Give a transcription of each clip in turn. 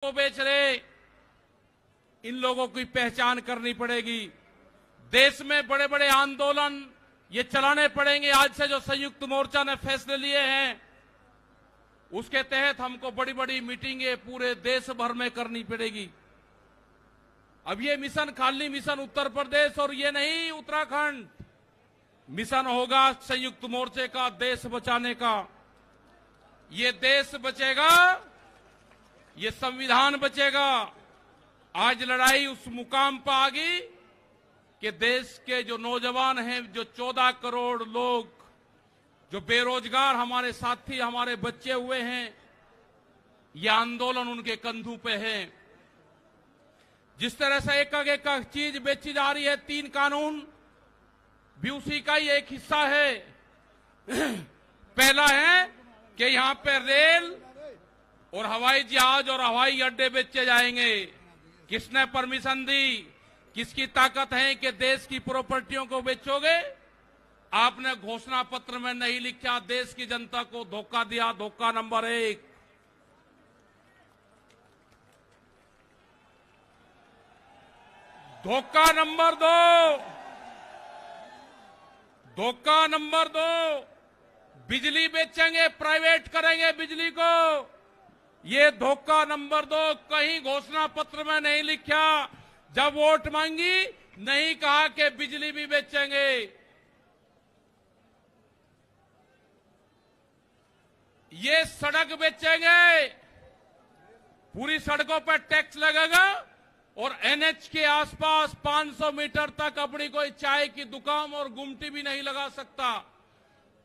को बेच रहे, इन लोगों की पहचान करनी पड़ेगी। देश में बड़े बड़े आंदोलन ये चलाने पड़ेंगे। आज से जो संयुक्त मोर्चा ने फैसले लिए हैं, उसके तहत हमको बड़ी बड़ी मीटिंगें पूरे देश भर में करनी पड़ेगी। अब ये मिशन खाली मिशन उत्तर प्रदेश और ये नहीं उत्तराखंड, मिशन होगा संयुक्त मोर्चे का देश बचाने का। ये देश बचेगा, ये संविधान बचेगा। आज लड़ाई उस मुकाम पर आ गई कि देश के जो नौजवान हैं, जो 14 करोड़ लोग जो बेरोजगार हमारे साथी, हमारे बच्चे हुए हैं, यह आंदोलन उनके कंधों पे है। जिस तरह से एक चीज बेची जा रही है, 3 कानून भी उसी का ही एक हिस्सा है। पहला है कि यहां पे रेल और हवाई जहाज और हवाई अड्डे बेचे जाएंगे। किसने परमिशन दी? किसकी ताकत है कि देश की प्रॉपर्टियों को बेचोगे? आपने घोषणा पत्र में नहीं लिखा, देश की जनता को धोखा दिया। धोखा नंबर 1। धोखा नंबर 2, धोखा नंबर 2, बिजली बेचेंगे, प्राइवेट करेंगे बिजली को। ये धोखा नंबर 2 कहीं घोषणा पत्र में नहीं लिखा। जब वोट मांगी, नहीं कहा कि बिजली भी बेचेंगे। ये सड़क बेचेंगे, पूरी सड़कों पर टैक्स लगेगा और एनएच के आसपास 500 मीटर तक अपनी कोई चाय की दुकान और गुमटी भी नहीं लगा सकता।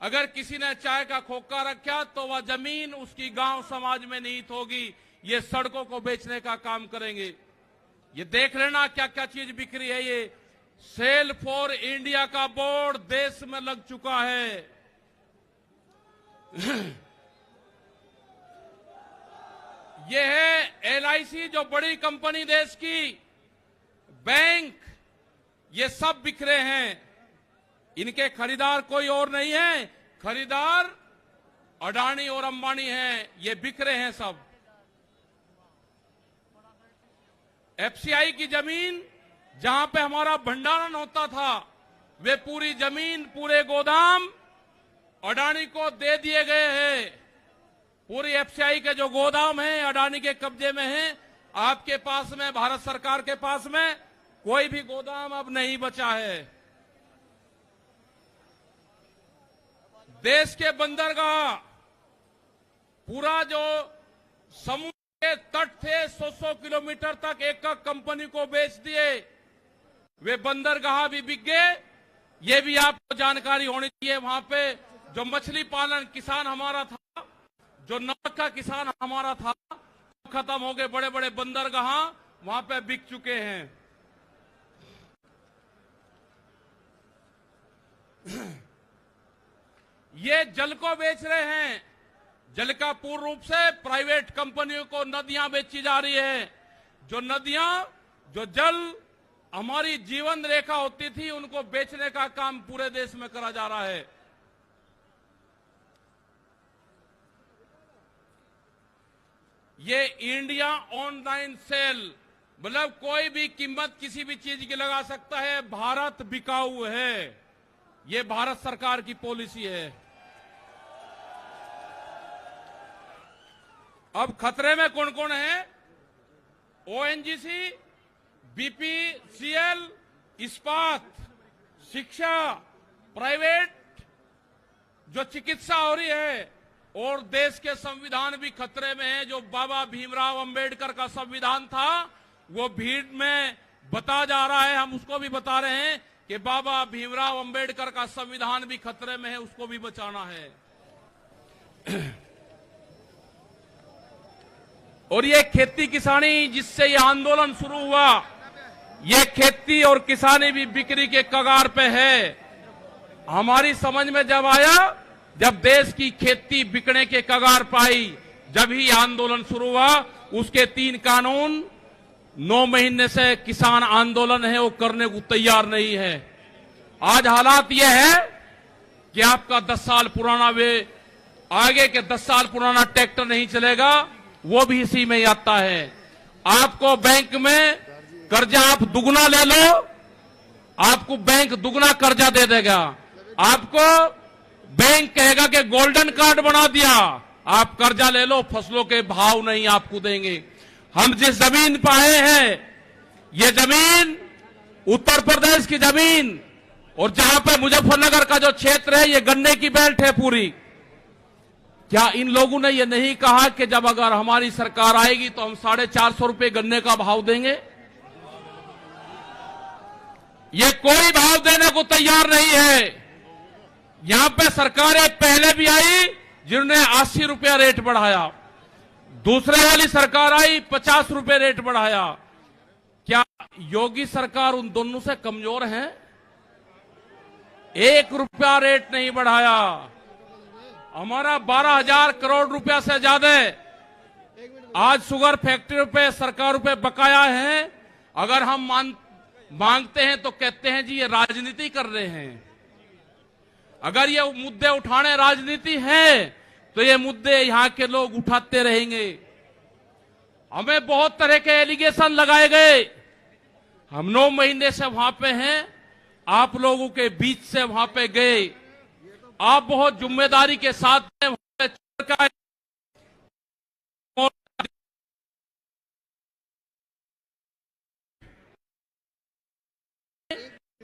अगर किसी ने चाय का खोखा रखा तो वह जमीन उसकी गांव समाज में निहित होगी। ये सड़कों को बेचने का काम करेंगे। ये देख लेना क्या क्या चीज बिक्री है। ये सेल फॉर इंडिया का बोर्ड देश में लग चुका है। ये है एलआईसी, जो बड़ी कंपनी देश की, बैंक, ये सब बिखरे हैं। इनके खरीदार कोई और नहीं है, खरीदार अडानी और अंबानी हैं। ये बिखरे हैं सब। एफसीआई की जमीन, जहां पे हमारा भंडारण होता था, वे पूरी जमीन, पूरे गोदाम अडानी को दे दिए गए हैं। पूरी एफसीआई के जो गोदाम हैं अडानी के कब्जे में हैं। आपके पास में, भारत सरकार के पास में कोई भी गोदाम अब नहीं बचा है। देश के बंदरगाह, पूरा जो समुद्र के तट थे 100 किलोमीटर तक एक कंपनी को बेच दिए। वे बंदरगाह भी बिक गए। ये भी आपको जानकारी होनी चाहिए। वहां पे जो मछली पालन किसान हमारा था, जो नमक का किसान हमारा था, खत्म हो गए। बड़े बड़े बंदरगाह वहां पे बिक चुके हैं। ये जल को बेच रहे हैं। जल का पूर्ण रूप से प्राइवेट कंपनियों को नदियां बेची जा रही है। जो नदियां, जो जल हमारी जीवन रेखा होती थी, उनको बेचने का काम पूरे देश में करा जा रहा है। ये इंडिया ऑनलाइन सेल, मतलब कोई भी कीमत किसी भी चीज की लगा सकता है। भारत बिकाऊ है। ये भारत सरकार की पॉलिसी है। अब खतरे में कौन कौन है? ओएनजीसी, बीपीसीएल, इस्पात, शिक्षा, प्राइवेट जो चिकित्सा हो रही है, और देश के संविधान भी खतरे में है। जो बाबा भीमराव अंबेडकर का संविधान था, वो भीड़ में बता जा रहा है। हम उसको भी बता रहे हैं कि बाबा भीमराव अंबेडकर का संविधान भी खतरे में है, उसको भी बचाना है। और ये खेती किसानी, जिससे ये आंदोलन शुरू हुआ, ये खेती और किसानी भी बिक्री के कगार पे है। हमारी समझ में जब आया, जब देश की खेती बिकने के कगार पाई, जब ही आंदोलन शुरू हुआ। उसके 3 कानून 9 महीने से किसान आंदोलन है, वो करने को तैयार नहीं है। आज हालात यह है कि आपका 10 साल पुराना, वे आगे के 10 साल पुराना ट्रैक्टर नहीं चलेगा, वो भी इसी में आता है। आपको बैंक में कर्जा आप दुगना ले लो, आपको बैंक दुगना कर्जा दे देगा। आपको बैंक कहेगा कि गोल्डन कार्ड बना दिया, आप कर्जा ले लो, फसलों के भाव नहीं आपको देंगे। हम जिस जमीन पर आए हैं, ये जमीन उत्तर प्रदेश की जमीन, और जहां पर मुजफ्फरनगर का जो क्षेत्र है, ये गन्ने की बेल्ट है पूरी। क्या इन लोगों ने ये नहीं कहा कि जब अगर हमारी सरकार आएगी तो हम 450 रुपए गन्ने का भाव देंगे? ये कोई भाव देने को तैयार नहीं है। यहां पे सरकारें पहले भी आई जिन्होंने 80 रुपया रेट बढ़ाया, दूसरे वाली सरकार आई 50 रुपए रेट बढ़ाया। क्या योगी सरकार उन दोनों से कमजोर है? 1 रुपया रेट नहीं बढ़ाया। हमारा 12,000 करोड़ रुपया से ज्यादा आज शुगर फैक्ट्री पे सरकार पे बकाया है। अगर हम मांगते हैं तो कहते हैं जी ये राजनीति कर रहे हैं। अगर ये मुद्दे उठाने राजनीति है तो ये मुद्दे यहां के लोग उठाते रहेंगे। हमें बहुत तरह के एलिगेशन लगाए गए। हम 9 महीने से वहां पे हैं, आप लोगों के बीच से वहां पे गए। आप बहुत जिम्मेदारी के साथ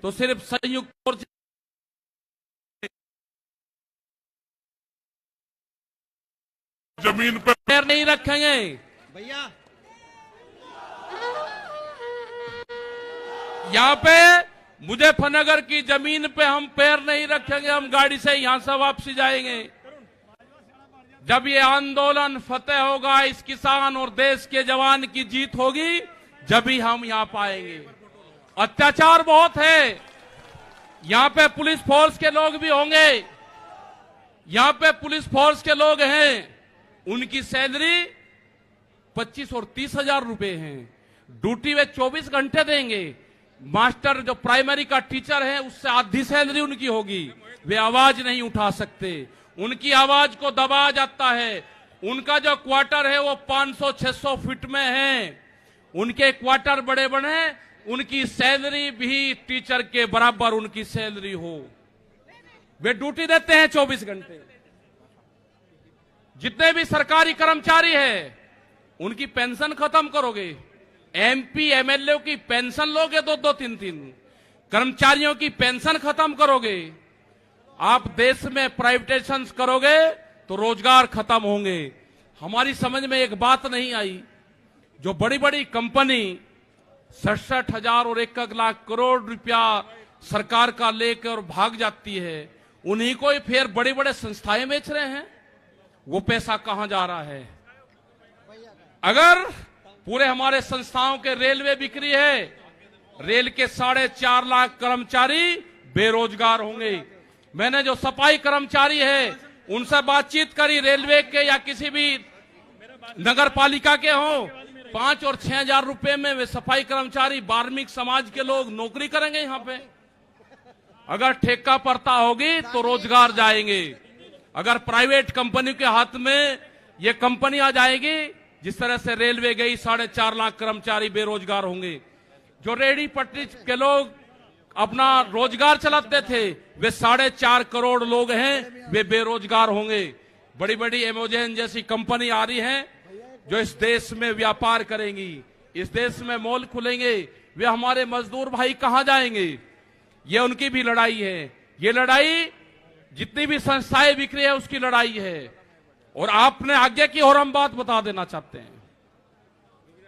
तो सिर्फ संयुक्त मोर्चा जमीन पर पैर नहीं रखेंगे भैया। यहाँ पे मुजफ्फरनगर की जमीन पे हम पैर नहीं रखेंगे। हम गाड़ी से यहां से वापसी जाएंगे। जब ये आंदोलन फतेह होगा, इस किसान और देश के जवान की जीत होगी, जब ही हम यहां पाएंगे। अत्याचार बहुत है। यहां पे पुलिस फोर्स के लोग भी होंगे। यहां पे पुलिस फोर्स के लोग हैं, उनकी सैलरी 25 और 30 हजार रुपए है। ड्यूटी वे 24 घंटे देंगे। मास्टर जो प्राइमरी का टीचर है, उससे आधी सैलरी उनकी होगी। वे आवाज नहीं उठा सकते, उनकी आवाज को दबाया जाता है। उनका जो क्वार्टर है वो 500-600 फीट में है। उनके क्वार्टर बड़े बड़े, उनकी सैलरी भी टीचर के बराबर उनकी सैलरी हो। वे ड्यूटी देते हैं 24 घंटे। जितने भी सरकारी कर्मचारी हैं, उनकी पेंशन खत्म करोगे। एमपी एमएलए की पेंशन लोगे 2-2, 3-3। कर्मचारियों की पेंशन खत्म करोगे। आप देश में प्राइवेटाइजेशन करोगे तो रोजगार खत्म होंगे। हमारी समझ में एक बात नहीं आई, जो बड़ी बड़ी कंपनी 67,000 और 1 लाख करोड़ रुपया सरकार का लेकर भाग जाती है, उन्हीं को ही फिर बड़े बड़े संस्थाएं बेच रहे हैं। वो पैसा कहां जा रहा है? अगर पूरे हमारे संस्थाओं के रेलवे बिक्री है, रेल के 4.5 लाख कर्मचारी बेरोजगार होंगे। मैंने जो सफाई कर्मचारी है उनसे बातचीत करी, रेलवे के या किसी भी नगर पालिका के हों, 5 और 6 हजार रुपए में वे सफाई कर्मचारी बार्मिक समाज के लोग नौकरी करेंगे। यहाँ पे अगर ठेका पड़ता होगी तो रोजगार जाएंगे। अगर प्राइवेट कंपनी के हाथ में ये कंपनी आ जाएगी, जिस तरह से रेलवे गई, 4.5 लाख कर्मचारी बेरोजगार होंगे। जो रेहड़ी पटरी के लोग अपना रोजगार चलाते थे, वे 4.5 करोड़ लोग हैं, वे बेरोजगार होंगे। बड़ी बड़ी एमेजॉन जैसी कंपनी आ रही है जो इस देश में व्यापार करेंगी, इस देश में मॉल खुलेंगे। वे हमारे मजदूर भाई कहां जाएंगे? ये उनकी भी लड़ाई है। ये लड़ाई जितनी भी संस्थाएं बिक्री है उसकी लड़ाई है। और आपने आगे की और हम बात बता देना चाहते हैं,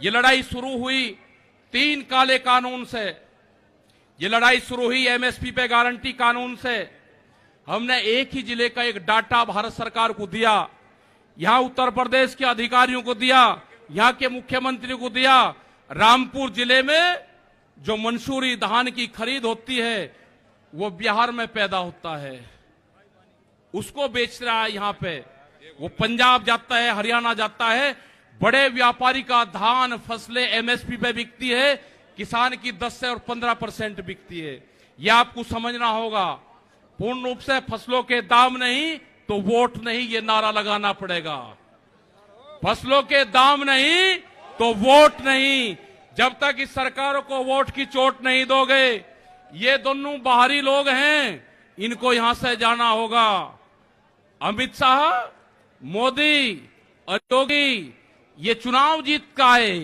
ये लड़ाई शुरू हुई 3 काले कानून से। ये लड़ाई शुरू हुई एमएसपी पे गारंटी कानून से। हमने एक ही जिले का एक डाटा भारत सरकार को दिया, यहां उत्तर प्रदेश के अधिकारियों को दिया, यहां के मुख्यमंत्री को दिया। रामपुर जिले में जो मंसूरी धान की खरीद होती है वो बिहार में पैदा होता है, उसको बेच रहा है यहां पे। वो पंजाब जाता है, हरियाणा जाता है। बड़े व्यापारी का धान फसलें एमएसपी पे बिकती है, किसान की 10 से और 15% बिकती है। यह आपको समझना होगा। पूर्ण रूप से फसलों के दाम नहीं तो वोट नहीं, ये नारा लगाना पड़ेगा। फसलों के दाम नहीं तो वोट नहीं, जब तक इस सरकारों को वोट की चोट नहीं दोगे, ये दोनों बाहरी लोग हैं, इनको यहां से जाना होगा। अमित शाह, मोदी और योगी ये चुनाव जीत का है,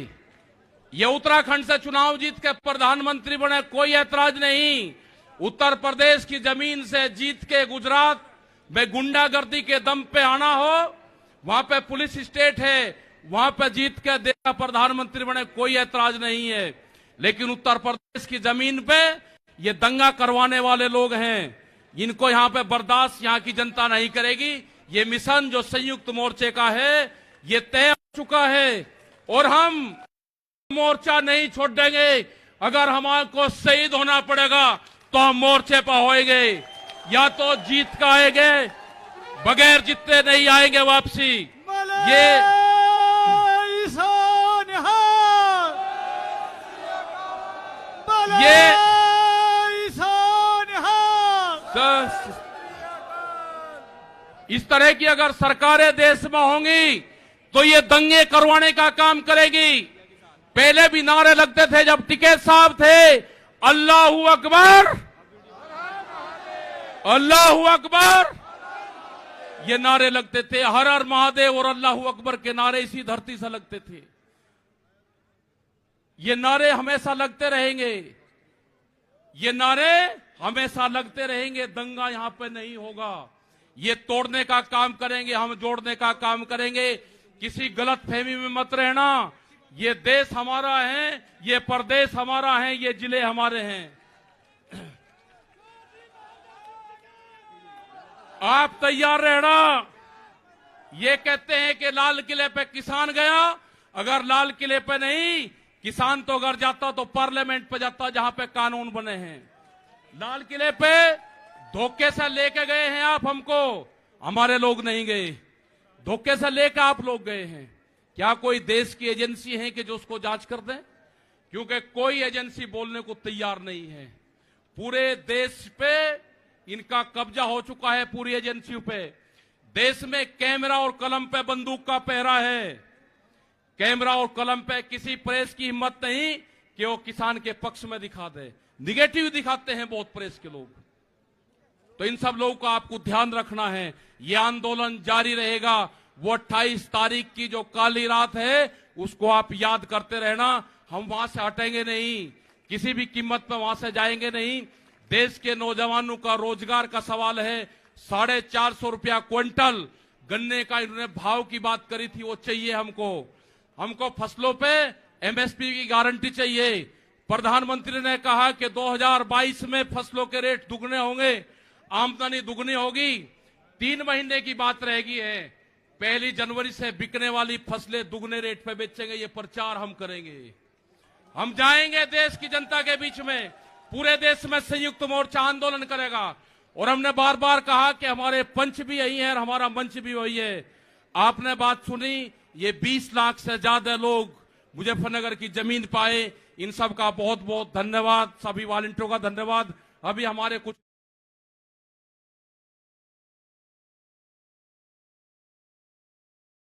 ये उत्तराखंड से चुनाव जीत के प्रधानमंत्री बने, कोई ऐतराज नहीं। उत्तर प्रदेश की जमीन से जीत के गुजरात में गुंडागर्दी के दम पे आना हो, वहां पे पुलिस स्टेट है, वहां पे जीत के देश का प्रधानमंत्री बने, कोई ऐतराज नहीं है। लेकिन उत्तर प्रदेश की जमीन पे ये दंगा करवाने वाले लोग हैं, इनको यहां पे बर्दाश्त यहां की जनता नहीं करेगी। ये मिशन जो संयुक्त मोर्चे का है, ये तय हो चुका है और हम मोर्चा नहीं छोड़ देंगे। अगर हमारे को शहीद होना पड़ेगा तो हम मोर्चे पर होएंगे, या तो जीत का आएंगे, बगैर जीते नहीं आएंगे वापसी। ये इस तरह की अगर सरकारें देश में होंगी तो ये दंगे करवाने का काम करेगी। पहले भी नारे लगते थे जब टिकैत साहब थे, अल्लाहू अकबर, अल्लाहू अकबर, ये नारे लगते थे। हर हर महादेव और अल्लाहू अकबर के नारे इसी धरती से लगते थे। ये नारे हमेशा लगते रहेंगे, ये नारे हमेशा लगते रहेंगे। दंगा यहां पे नहीं होगा, ये तोड़ने का काम करेंगे, हम जोड़ने का काम करेंगे। किसी गलत फहमी में मत रहना, ये देश हमारा है, ये प्रदेश हमारा है, ये जिले हमारे हैं। आप तैयार रहना। ये कहते हैं कि लाल किले पे किसान गया, अगर लाल किले पे नहीं, किसान तो अगर जाता तो पार्लियामेंट पे जाता जहां पे कानून बने हैं। लाल किले पे धोखे से लेके गए हैं आप हमको, हमारे लोग नहीं गए, धोखे से लेकर आप लोग गए हैं। क्या कोई देश की एजेंसी है कि जो उसको जांच कर दे? क्योंकि कोई एजेंसी बोलने को तैयार नहीं है। पूरे देश पे इनका कब्जा हो चुका है, पूरी एजेंसियों पे। देश में कैमरा और कलम पे बंदूक का पहरा है। कैमरा और कलम पे किसी प्रेस की हिम्मत नहीं कि वो किसान के पक्ष में दिखा दे, निगेटिव दिखाते हैं बहुत प्रेस के लोग। तो इन सब लोगों को आपको ध्यान रखना है। ये आंदोलन जारी रहेगा। वो 28 तारीख की जो काली रात है उसको आप याद करते रहना। हम वहां से हटेंगे नहीं, किसी भी कीमत पर वहां से जाएंगे नहीं। देश के नौजवानों का रोजगार का सवाल है। 450 रुपया क्विंटल गन्ने का इन्होंने भाव की बात करी थी, वो चाहिए हमको फसलों पे एमएसपी की गारंटी चाहिए। प्रधानमंत्री ने कहा कि 2022 में फसलों के रेट दुगने होंगे, आमदनी दुगनी होगी। 3 महीने की बात रहेगी है, 1 जनवरी से बिकने वाली फसलें दुगने रेट पे बेचेंगे। ये प्रचार हम करेंगे, हम जाएंगे देश की जनता के बीच में। पूरे देश में संयुक्त मोर्चा आंदोलन करेगा। और हमने बार बार कहा कि हमारे पंच भी यही है और हमारा मंच भी वही है। आपने बात सुनी, ये 20 लाख से ज्यादा लोग मुजफ्फरनगर की जमीन पाए। इन सब का बहुत बहुत धन्यवाद, सभी वॉलंटियरों का धन्यवाद। अभी हमारे कुछ